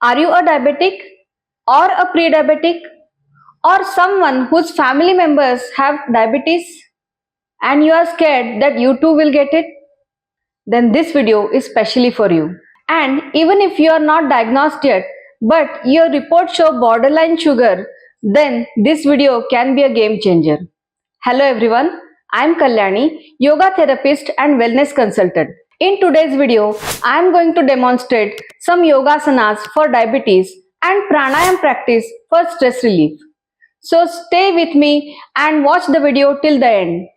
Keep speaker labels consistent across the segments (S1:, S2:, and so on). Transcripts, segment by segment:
S1: Are you a diabetic or a pre-diabetic or someone whose family members have diabetes and you are scared that you too will get it? Then this video is specially for you. And even if you are not diagnosed yet, but your reports show borderline sugar, then this video can be a game changer. Hello everyone, I am Kalyani, yoga therapist and wellness consultant. In today's video, I am going to demonstrate some yogasanas for diabetes and pranayam practice for stress relief. So stay with me and watch the video till the end.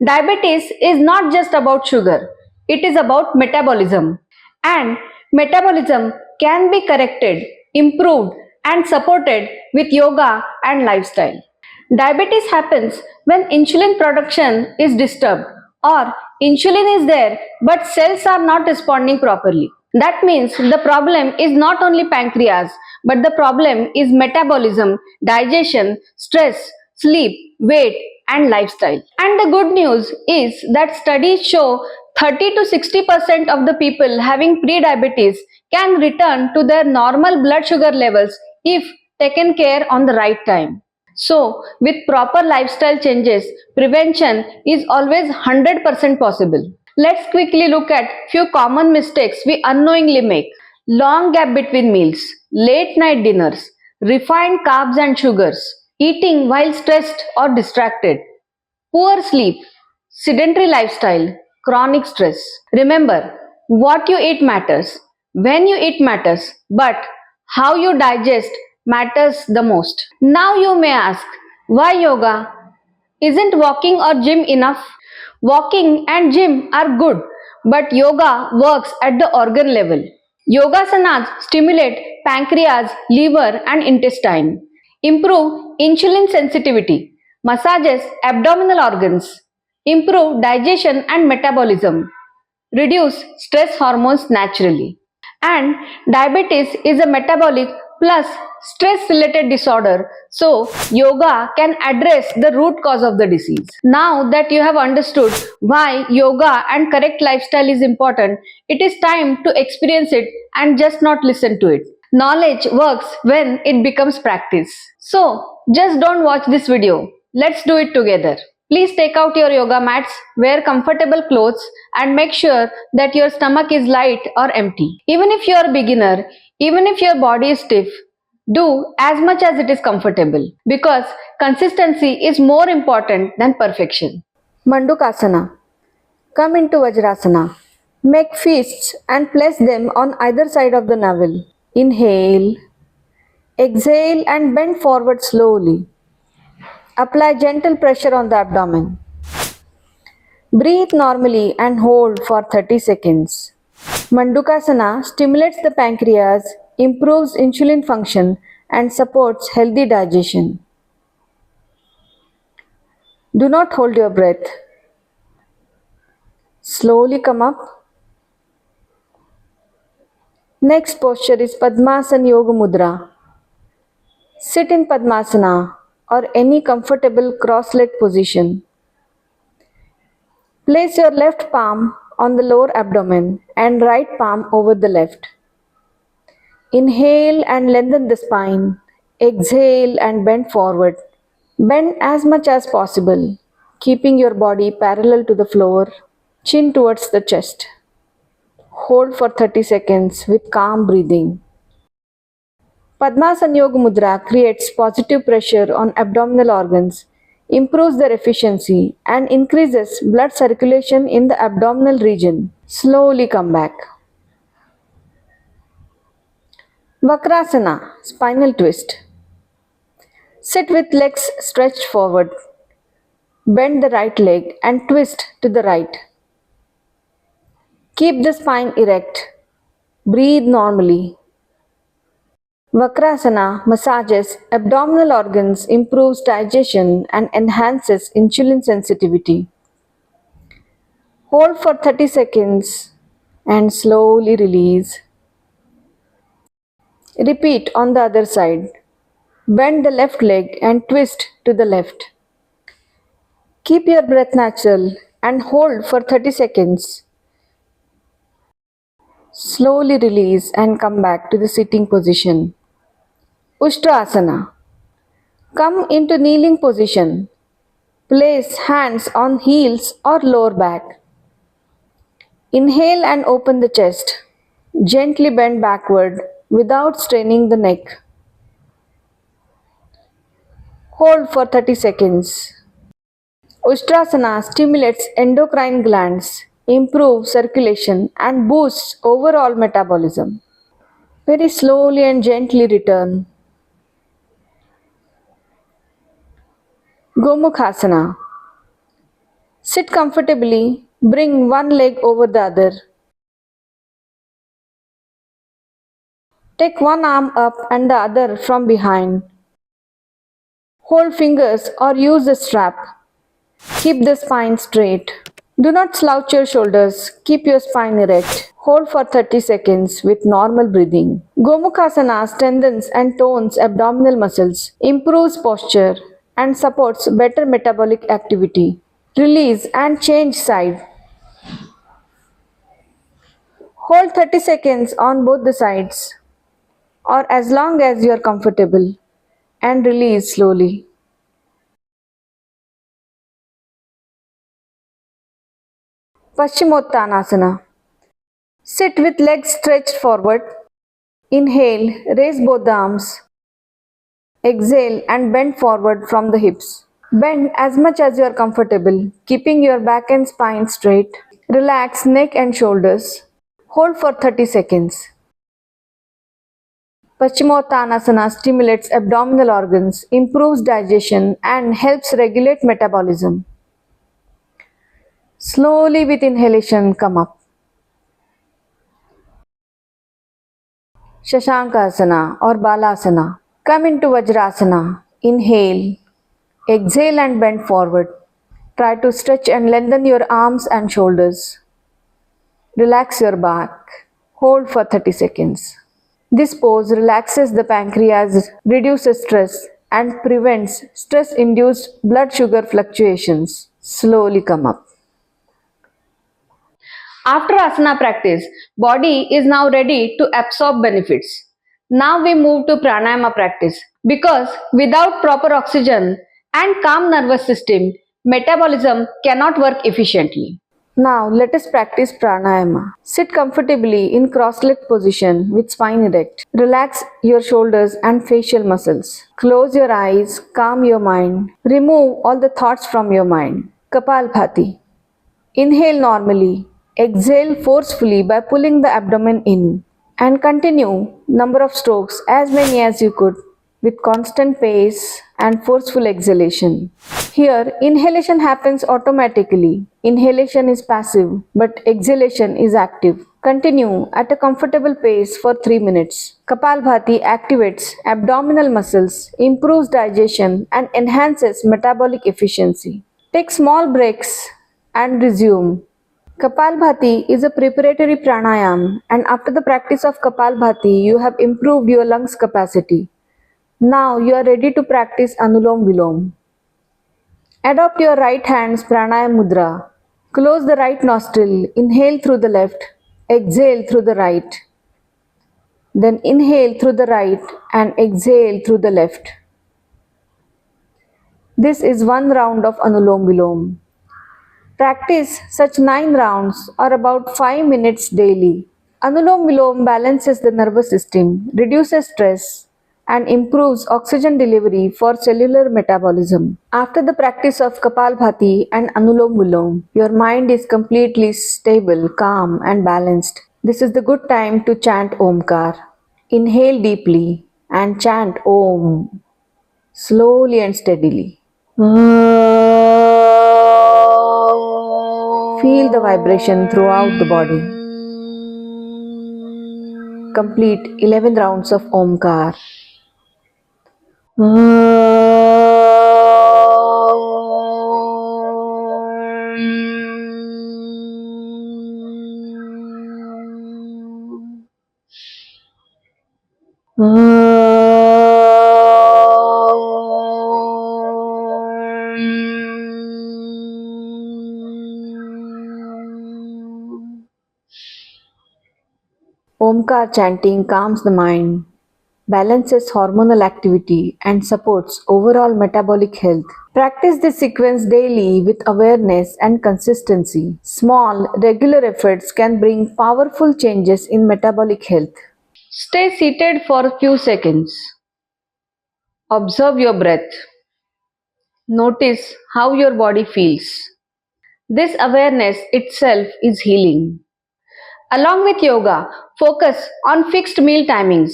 S1: Diabetes is not just about sugar, it is about metabolism. And metabolism can be corrected, improved, and supported with yoga and lifestyle. Diabetes happens when insulin production is disturbed or insulin is there but cells are not responding properly. That means the problem is not only pancreas but the problem is metabolism, digestion, stress, sleep, weight, and lifestyle. And the good news is that studies show 30 to 60% of the people having pre-diabetes can return to their normal blood sugar levels if taken care on the right time. So, with proper lifestyle changes, prevention is always 100% possible. Let's quickly look at few common mistakes we unknowingly make. Long gap between meals, late night dinners, refined carbs and sugars, eating while stressed or distracted, poor sleep, sedentary lifestyle, chronic stress. Remember, what you eat matters, when you eat matters, but how you digest matters the most. Now you may ask, why yoga? Isn't walking or gym enough? Walking and gym are good, but yoga works at the organ level. Yogasanas stimulate pancreas, liver, and intestine, improve insulin sensitivity, massages abdominal organs, improve digestion and metabolism, reduce stress hormones naturally. And diabetes is a metabolic plus stress related disorder, so yoga can address the root cause of the disease. Now that you have understood why yoga and correct lifestyle is important, it is time to experience it and just not listen to it. Knowledge works when it becomes practice. So just don't watch this video. Let's do it together. Please take out your yoga mats, wear comfortable clothes, and make sure that your stomach is light or empty. Even if you are a beginner, even if your body is stiff, do as much as it is comfortable because consistency is more important than perfection. Mandukasana. Come into Vajrasana. Make fists and place them on either side of the navel. Inhale, exhale and bend forward slowly. Apply gentle pressure on the abdomen. Breathe normally and hold for 30 seconds. Mandukasana stimulates the pancreas, improves insulin function, and supports healthy digestion. Do not hold your breath. Slowly come up. Next posture is Padmasana Yoga Mudra. Sit in Padmasana or any comfortable cross-leg position. Place your left palm on the lower abdomen and right palm over the left. Inhale and lengthen the spine. Exhale and bend forward. Bend as much as possible, keeping your body parallel to the floor, chin towards the chest. Hold for 30 seconds with calm breathing. Padmasana Yoga Mudra creates positive pressure on abdominal organs, improves their efficiency, and increases blood circulation in the abdominal region. Slowly come back. Vakrasana, spinal twist. Sit with legs stretched forward. Bend the right leg and twist to the right. Keep the spine erect. Breathe normally. Vakrasana massages abdominal organs, improves digestion, and enhances insulin sensitivity. Hold for 30 seconds and slowly release. Repeat on the other side. Bend the left leg and twist to the left. Keep your breath natural and hold for 30 seconds. Slowly release and come back to the sitting position. Ustrasana. Come into kneeling position. Place hands on heels or lower back. Inhale and open the chest. Gently bend backward without straining the neck. Hold for 30 seconds. Ustrasana stimulates endocrine glands, improves circulation, and boosts overall metabolism. Very slowly and gently return. Gomukhasana. Sit comfortably, bring one leg over the other. Take one arm up and the other from behind. Hold fingers or use a strap. Keep the spine straight. Do not slouch your shoulders. Keep your spine erect. Hold for 30 seconds with normal breathing. Gomukhasana strengthens and tones abdominal muscles, improves posture, and supports better metabolic activity. Release and change side. Hold 30 seconds on both the sides or as long as you are comfortable and release slowly. Paschimottanasana. Sit with legs stretched forward. Inhale, raise both the arms. Exhale and bend forward from the hips. Bend as much as you are comfortable, keeping your back and spine straight. Relax neck and shoulders. Hold for 30 seconds. Paschimottanasana stimulates abdominal organs, improves digestion, and helps regulate metabolism. Slowly with inhalation, come up. Shashankasana or Balasana. Come into Vajrasana. Inhale. Exhale and bend forward. Try to stretch and lengthen your arms and shoulders. Relax your back. Hold for 30 seconds. This pose relaxes the pancreas, reduces stress, and prevents stress-induced blood sugar fluctuations. Slowly come up. After asana practice, body is now ready to absorb benefits. Now we move to pranayama practice because without proper oxygen and calm nervous system, metabolism cannot work efficiently. Now let us practice pranayama. Sit comfortably in cross-legged position with spine erect. Relax your shoulders and facial muscles. Close your eyes, calm your mind. Remove all the thoughts from your mind. Kapalbhati. Inhale normally. Exhale forcefully by pulling the abdomen in. And continue number of strokes as many as you could with constant pace and forceful exhalation. Here, inhalation happens automatically. Inhalation is passive, but exhalation is active. Continue at a comfortable pace for 3 minutes. Kapalbhati activates abdominal muscles, improves digestion, and enhances metabolic efficiency. Take small breaks and resume. Kapalbhati is a preparatory pranayam, and after the practice of Kapalbhati, you have improved your lungs capacity. Now you are ready to practice Anulom Vilom. Adopt your right hand's pranayam mudra. Close the right nostril, inhale through the left, exhale through the right. Then inhale through the right and exhale through the left. This is one round of Anulom Vilom. Practice such 9 rounds or about 5 minutes daily. Anulom Vilom balances the nervous system, reduces stress, and improves oxygen delivery for cellular metabolism. After the practice of Kapalbhati and Anulom Vilom, your mind is completely stable, calm, and balanced. This is the good time to chant Omkar. Inhale deeply and chant Om slowly and steadily. Feel the vibration throughout the body. Complete 11 rounds of Omkar. Omkar chanting calms the mind, balances hormonal activity, and supports overall metabolic health. Practice this sequence daily with awareness and consistency. Small, regular efforts can bring powerful changes in metabolic health. Stay seated for a few seconds. Observe your breath. Notice how your body feels. This awareness itself is healing. Along with yoga, focus on fixed meal timings,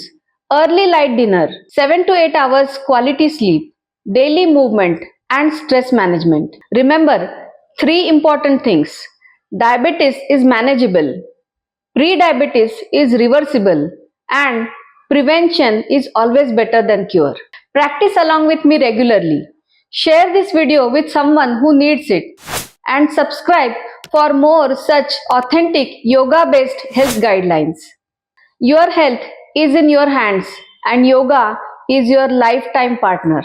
S1: early light dinner, 7 to 8 hours quality sleep, daily movement, and stress management. Remember, three important things. Diabetes is manageable, pre-diabetes is reversible, and prevention is always better than cure. Practice along with me regularly. Share this video with someone who needs it and subscribe for more such authentic yoga based health guidelines. Your health is in your hands and yoga is your lifetime partner.